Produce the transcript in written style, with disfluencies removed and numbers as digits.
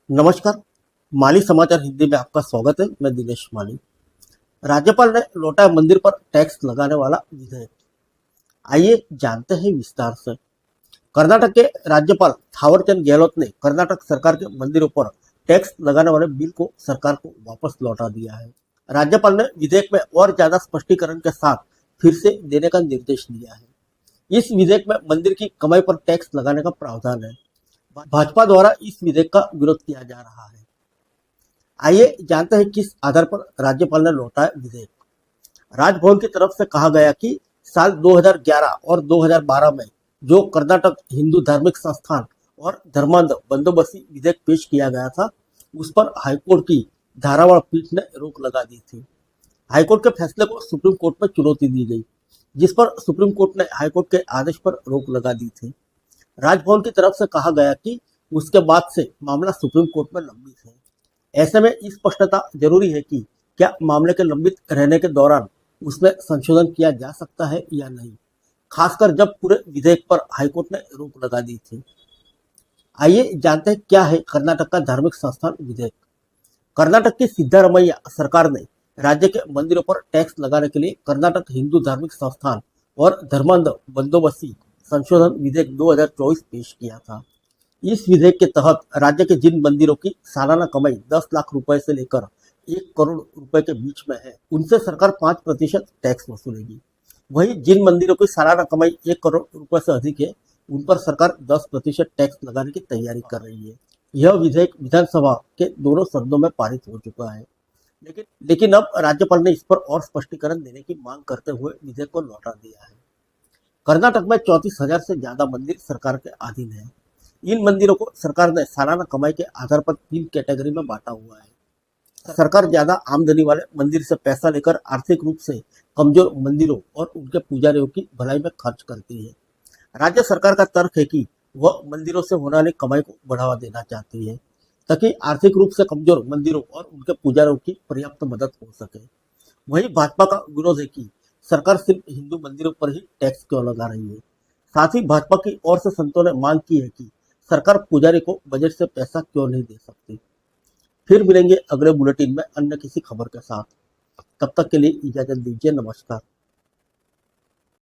नमस्कार। माली समाचार हिंदी में आपका स्वागत है। मैं दिनेश माली। राज्यपाल ने लौटाया मंदिर पर टैक्स लगाने वाला विधेयक। आइए जानते हैं विस्तार से। कर्नाटक के राज्यपाल थावरचंद गहलोत ने कर्नाटक सरकार के मंदिरों पर टैक्स लगाने वाले बिल को सरकार को वापस लौटा दिया है। राज्यपाल ने विधेयक में और ज्यादा स्पष्टीकरण के साथ फिर से देने का निर्देश दिया है। इस विधेयक में मंदिर की कमाई पर टैक्स लगाने का प्रावधान है। भाजपा द्वारा इस विधेयक का विरोध किया जा रहा है। आइए जानते हैं किस आधार पर राज्यपाल ने लौटाया विधेयक। राजभवन की तरफ से कहा गया कि साल 2011 और 2012 में जो कर्नाटक हिंदू धार्मिक संस्थान और धर्मांध बंदोबस्ती विधेयक पेश किया गया था, उस पर हाईकोर्ट की धारावाड़ पीठ ने रोक लगा दी थी। हाईकोर्ट के फैसले को सुप्रीम कोर्ट में चुनौती दी गई, जिस पर सुप्रीम कोर्ट ने हाईकोर्ट के आदेश पर रोक लगा दी थी। राजभवन की तरफ से कहा गया कि उसके बाद से मामला सुप्रीम कोर्ट में लंबित है। ऐसे में स्पष्टता जरूरी है कि क्या मामले के लंबित रहने के दौरान उसमें संशोधन किया जा सकता है या नहीं, खासकर जब पूरे विधेयक पर हाईकोर्ट ने रोक लगा दी थी। आइए जानते हैं क्या है कर्नाटक का धार्मिक संस्थान विधेयक। कर्नाटक की सिद्धारमैया सरकार ने राज्य के मंदिरों पर टैक्स लगाने के लिए कर्नाटक हिंदू धार्मिक संस्थान और धर्मांध बंदोबस्ती संशोधन विधेयक 2024 पेश किया था। इस विधेयक के तहत राज्य के जिन मंदिरों की सालाना कमाई 10 लाख रुपए से लेकर 1 करोड़ रुपए के बीच में है, उनसे सरकार 5% टैक्स वसूलेगी। वहीं जिन मंदिरों की सालाना कमाई 1 करोड़ रुपए से अधिक है, उन पर सरकार 10% टैक्स लगाने की तैयारी कर रही है। यह विधेयक विधानसभा के दोनों सदनों में पारित हो चुका है, लेकिन अब राज्यपाल ने इस पर और स्पष्टीकरण देने की मांग करते हुए विधेयक को लौटा दिया है। कर्नाटक में 34,000 से ज्यादा मंदिर सरकार के अधीन है। इन मंदिरों को सरकार ने सालाना कमाई के आधार पर 3 कैटेगरी में बांटा हुआ है। सरकार ज्यादा आमदनी वाले मंदिर से पैसा लेकर आर्थिक रूप से कमजोर मंदिरों और उनके पुजारियों की भलाई में खर्च करती है। राज्य सरकार का तर्क है कि वह मंदिरों से होने वाली कमाई को बढ़ावा देना चाहती है, ताकि आर्थिक रूप से कमजोर मंदिरों और उनके पुजारियों की पर्याप्त मदद हो सके। वहीं भाजपा का विरोध है कि सरकार सिर्फ हिंदू मंदिरों पर ही टैक्स क्यों लगा रही है। साथ ही भाजपा की ओर से संतों ने मांग की है कि सरकार पुजारी को बजट से पैसा क्यों नहीं दे सकती। फिर मिलेंगे अगले बुलेटिन में अन्य किसी खबर के साथ। तब तक के लिए इजाजत दीजिए। नमस्कार।